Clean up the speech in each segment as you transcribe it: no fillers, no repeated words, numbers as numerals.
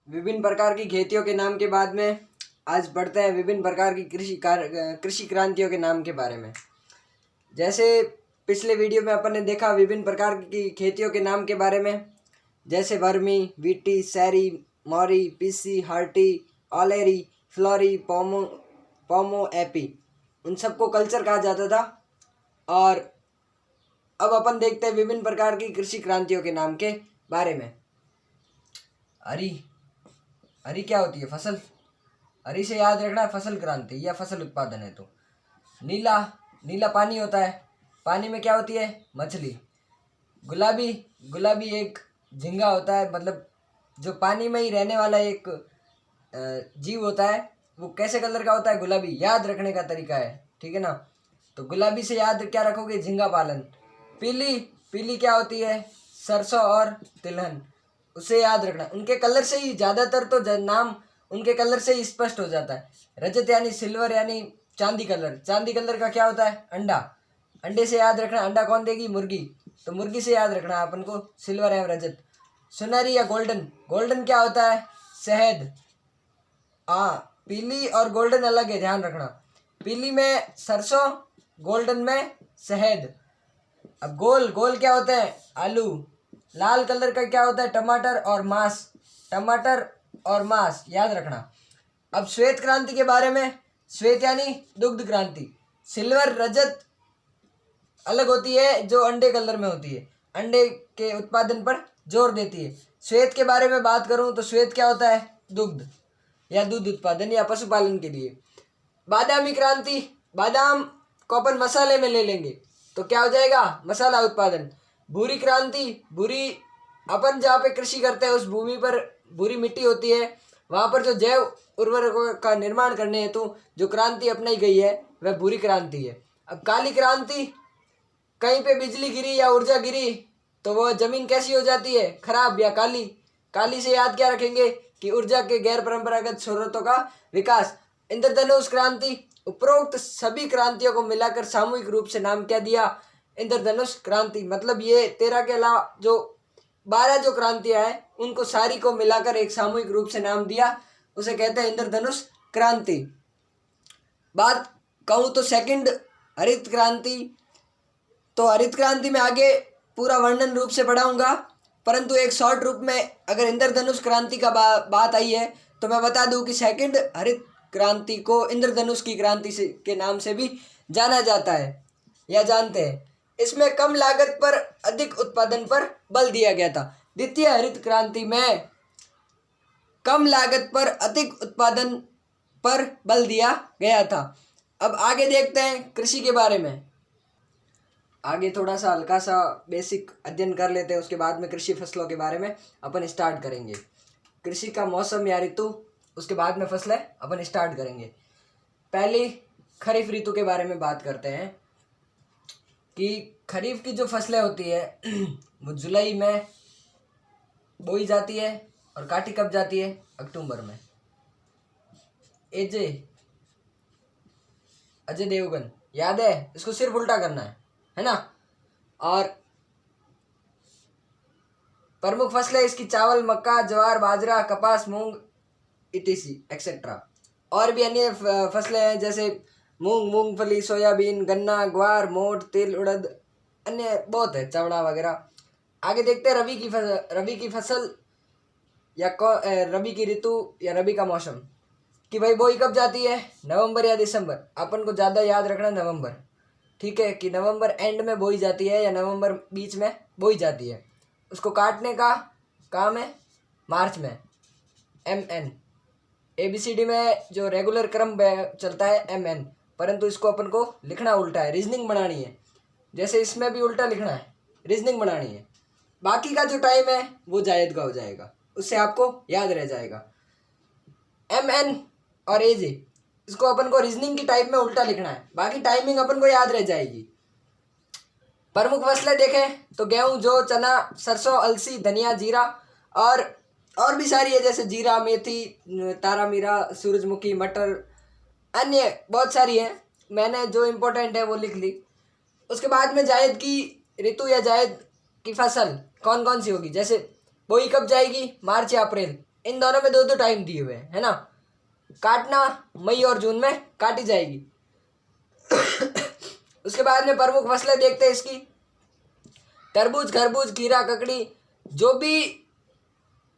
विभिन्न प्रकार की खेतियों के नाम के बाद में आज बढ़ते हैं विभिन्न प्रकार की कृषि क्रांतियों के नाम के बारे में। जैसे पिछले वीडियो में अपन ने देखा विभिन्न प्रकार की खेतियों के नाम के बारे में, जैसे वर्मी, वीटी, सैरी, मौरी, पीसी, हार्टी, ऑलेरी, फ्लोरी, पोमो एपी, उन सबको कल्चर कहा जाता था। और अब अपन देखते हैं विभिन्न प्रकार की कृषि क्रांतियों के नाम के बारे में। हरी क्या होती है? फसल। हरी से याद रखना है फसल क्रांति या फसल उत्पादन है। तो नीला पानी होता है, पानी में क्या होती है? मछली। गुलाबी एक झींगा होता है, मतलब जो पानी में ही रहने वाला एक जीव होता है। वो कैसे कलर का होता है? गुलाबी। याद रखने का तरीका है, ठीक है ना। तो गुलाबी से याद क्या रखोगे? झींगा पालन। पीली क्या होती है? सरसों और तिलहन, उसे याद रखना। उनके कलर से ही ज़्यादातर तो नाम उनके कलर से ही स्पष्ट हो जाता है। रजत यानी सिल्वर यानी चांदी कलर का क्या होता है? अंडा। अंडे से याद रखना, अंडा कौन देगी? मुर्गी। तो मुर्गी से याद रखना अपन को सिल्वर एवं रजत। सुनहरी या गोल्डन क्या होता है? शहद। पीली और गोल्डन अलग है, ध्यान रखना। पीली में सरसों, गोल्डन में शहद। अब गोल क्या होते हैं? आलू। लाल कलर का क्या होता है? टमाटर और मांस, याद रखना। अब श्वेत क्रांति के बारे में, श्वेत यानी दुग्ध क्रांति। सिल्वर रजत अलग होती है, जो अंडे कलर में होती है, अंडे के उत्पादन पर जोर देती है। श्वेत के बारे में बात करूं तो श्वेत क्या होता है? दुग्ध या दूध उत्पादन या पशुपालन के लिए। बादामी क्रांति, बादाम को अपन मसाले में ले लेंगे तो क्या हो जाएगा? मसाला उत्पादन। भूरी क्रांति, भूरी अपन जहाँ पे कृषि करते हैं उस भूमि पर भूरी मिट्टी होती है, वहाँ पर जो जैव उर्वरकों का निर्माण करने हेतु जो क्रांति अपनाई गई है वह भूरी क्रांति है। अब काली क्रांति, कहीं पे बिजली गिरी या ऊर्जा गिरी तो वह जमीन कैसी हो जाती है? खराब या काली से याद क्या रखेंगे कि ऊर्जा के गैर परंपरागत स्रोतों का विकास। इंद्रधनुष क्रांति, उपरोक्त सभी क्रांतियों को मिलाकर सामूहिक रूप से नाम क्या दिया? इंद्रधनुष क्रांति। मतलब ये 13 के अलावा जो 12 जो क्रांतियां हैं उनको सारी को मिलाकर एक सामूहिक रूप से नाम दिया, उसे कहते हैं इंद्रधनुष क्रांति। बात कहूँ तो सेकंड हरित क्रांति, तो हरित क्रांति में आगे पूरा वर्णन रूप से पढ़ाऊंगा, परंतु एक शॉर्ट रूप में अगर इंद्रधनुष क्रांति का बात आई है तो मैं बता दूं कि सेकंड हरित क्रांति को इंद्रधनुष की क्रांति से के नाम से भी जाना जाता है या जानते हैं। इसमें कम लागत पर अधिक उत्पादन पर बल दिया गया था। द्वितीय हरित क्रांति में कम लागत पर अधिक उत्पादन पर बल दिया गया था। अब आगे देखते हैं कृषि के बारे में। आगे थोड़ा सा हल्का सा बेसिक अध्ययन कर लेते हैं, उसके बाद में कृषि फसलों के बारे में अपन स्टार्ट करेंगे। कृषि का मौसम या ऋतु, उसके बाद में फसलें अपन स्टार्ट करेंगे। पहली खरीफ ऋतु के बारे में बात करते हैं कि खरीफ की जो फसलें होती है वो जुलाई में बोई जाती है और काटी कब जाती है? अक्टूबर में। अजय देवगन, याद है? इसको सिर्फ उल्टा करना है ना। और प्रमुख फसलें इसकी चावल, मक्का, ज्वार, बाजरा, कपास, मूंग इटीसी एक्सेट्रा। और भी अन्य फसलें हैं जैसे मूंगफली, सोयाबीन, गन्ना, ग्वार, मोठ, तिल, उड़द, अन्य बहुत है, चवड़ा वगैरह। आगे देखते हैं रबी की फसल या रबी की ऋतु या रबी का मौसम कि भाई बोई कब जाती है? नवंबर या दिसंबर। अपन को ज़्यादा याद रखना नवंबर, ठीक है, कि नवंबर एंड में बोई जाती है या नवंबर बीच में बोई जाती है। उसको काटने का काम है मार्च में, MN। ABCD में जो रेगुलर क्रम चलता है MN, परंतु इसको अपन को लिखना उल्टा है, रीजनिंग बनानी है। जैसे इसमें भी उल्टा लिखना है, रीजनिंग बनानी है। बाकी का जो टाइम है वो जायद का हो जाएगा, उससे आपको याद रह जाएगा। MN और AJ, इसको अपन को रीजनिंग की टाइप में उल्टा लिखना है, बाकी टाइमिंग अपन को याद रह जाएगी। प्रमुख फसलें देखें तो गेहूं, जौ, चना, सरसों, अलसी, धनिया, जीरा और भी सारी है, जैसे जीरा, मेथी, तारामीरा, सूरजमुखी, मटर, अन्य बहुत सारी है। मैंने जो इम्पोर्टेंट है वो लिख ली। उसके बाद में जायद की ऋतु या जायद की फसल कौन कौन सी होगी? जैसे बोई कब जाएगी? मार्च या अप्रैल। इन दोनों में 2-2 टाइम दिए हुए हैं, है ना। काटना मई और जून में काटी जाएगी। उसके बाद में प्रमुख फसलें देखते हैं इसकी। तरबूज, खरबूज, खीरा, ककड़ी, जो भी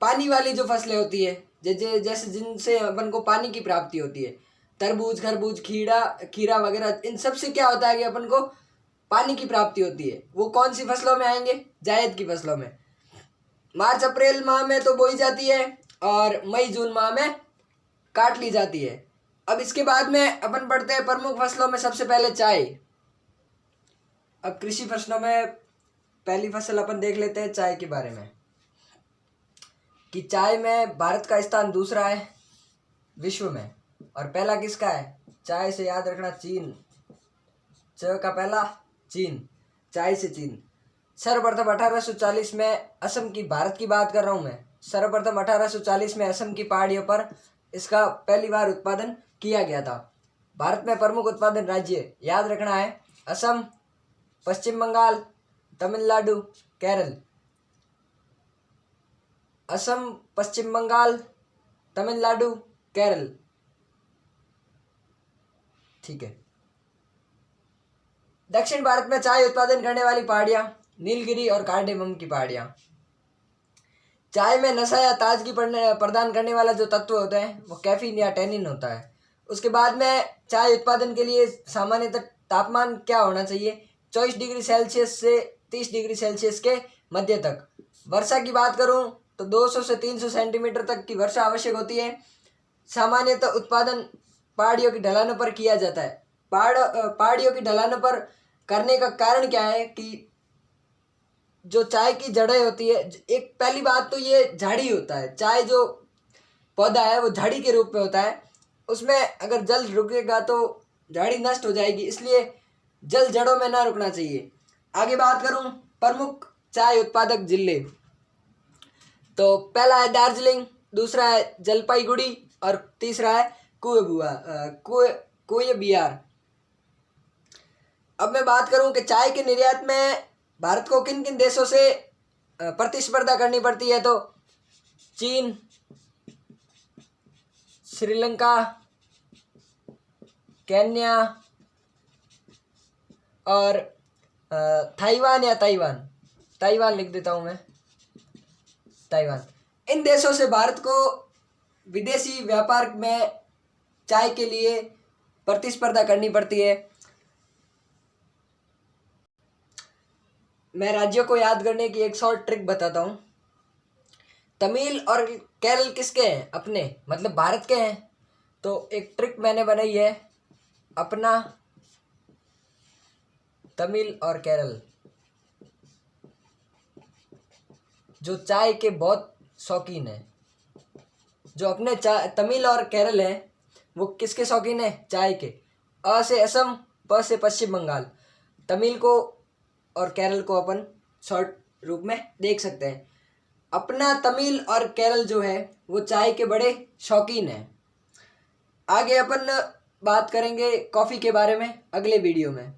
पानी वाली जो फसलें होती है, जैसे जिनसे अपन को पानी की प्राप्ति होती है, तरबूज, खरबूज, खीरा वगैरह, इन सब से क्या होता है कि अपन को पानी की प्राप्ति होती है। वो कौन सी फसलों में आएंगे? जायद की फसलों में। मार्च अप्रैल माह में तो बोई जाती है और मई जून माह में काट ली जाती है। अब इसके बाद में अपन पढ़ते हैं प्रमुख फसलों में सबसे पहले चाय। अब कृषि फसलों में पहली फसल अपन देख लेते हैं चाय के बारे में, कि चाय में भारत का स्थान दूसरा है विश्व में, और पहला किसका है? चाय से याद रखना चीन। च का पहला चीन, चाय से चीन। सर्वप्रथम 1840 में असम की, भारत की बात कर रहा हूँ मैं, सर्वप्रथम 1840 में असम की पहाड़ियों पर इसका पहली बार उत्पादन किया गया था। भारत में प्रमुख उत्पादन राज्य याद रखना है असम, पश्चिम बंगाल, तमिलनाडु, केरल। असम, पश्चिम बंगाल, तमिलनाडु, केरल, ठीक है। दक्षिण भारत में चाय उत्पादन करने वाली पहाड़ियां नीलगिरी और कार्डेमम की पहाड़ियां। चाय में नशा या ताजगी प्रदान करने वाला जो तत्व होता है वो कैफीन या टैनिन होता है। उसके बाद में चाय उत्पादन के लिए सामान्यतः तापमान क्या होना चाहिए? 24 डिग्री सेल्सियस से 30 डिग्री सेल्सियस के मध्य तक। वर्षा की बात करूं तो 200 से 300 सेंटीमीटर तक की वर्षा आवश्यक होती है। सामान्यतः उत्पादन पहाड़ियों की ढलानों पर किया जाता है। पहाड़ियों की ढलानों पर करने का कारण क्या है कि जो चाय की जड़ें होती है, एक पहली बात तो ये झाड़ी होता है। चाय जो पौधा है वो झाड़ी के रूप में होता है, उसमें अगर जल रुकेगा तो झाड़ी नष्ट हो जाएगी, इसलिए जल जड़ों में ना रुकना चाहिए। आगे बात करूं प्रमुख चाय उत्पादक जिले, तो पहला है दार्जिलिंग, दूसरा है जलपाईगुड़ी और तीसरा है कुचबिहार। अब मैं बात करूं कि चाय के निर्यात में भारत को किन किन देशों से प्रतिस्पर्धा करनी पड़ती है, तो चीन, श्रीलंका, केन्या और ताइवान या ताइवान लिख देता हूं मैं, ताइवान। इन देशों से भारत को विदेशी व्यापार में चाय के लिए प्रतिस्पर्धा करनी पड़ती है। मैं राज्यों को याद करने की एक शॉर्ट ट्रिक बताता हूँ। तमिल और केरल किसके हैं? अपने, मतलब भारत के हैं। तो एक ट्रिक मैंने बनाई है, अपना, तमिल और केरल, जो चाय के बहुत शौकीन है, जो अपने तमिल और केरल हैं वो किसके शौकीन है? चाय के। अ से असम, प से पश्चिम बंगाल। तमिल को और केरल को अपन शॉर्ट रूप में देख सकते हैं। अपना तमिल और केरल जो है वो चाय के बड़े शौकीन हैं। आगे अपन बात करेंगे कॉफ़ी के बारे में अगले वीडियो में।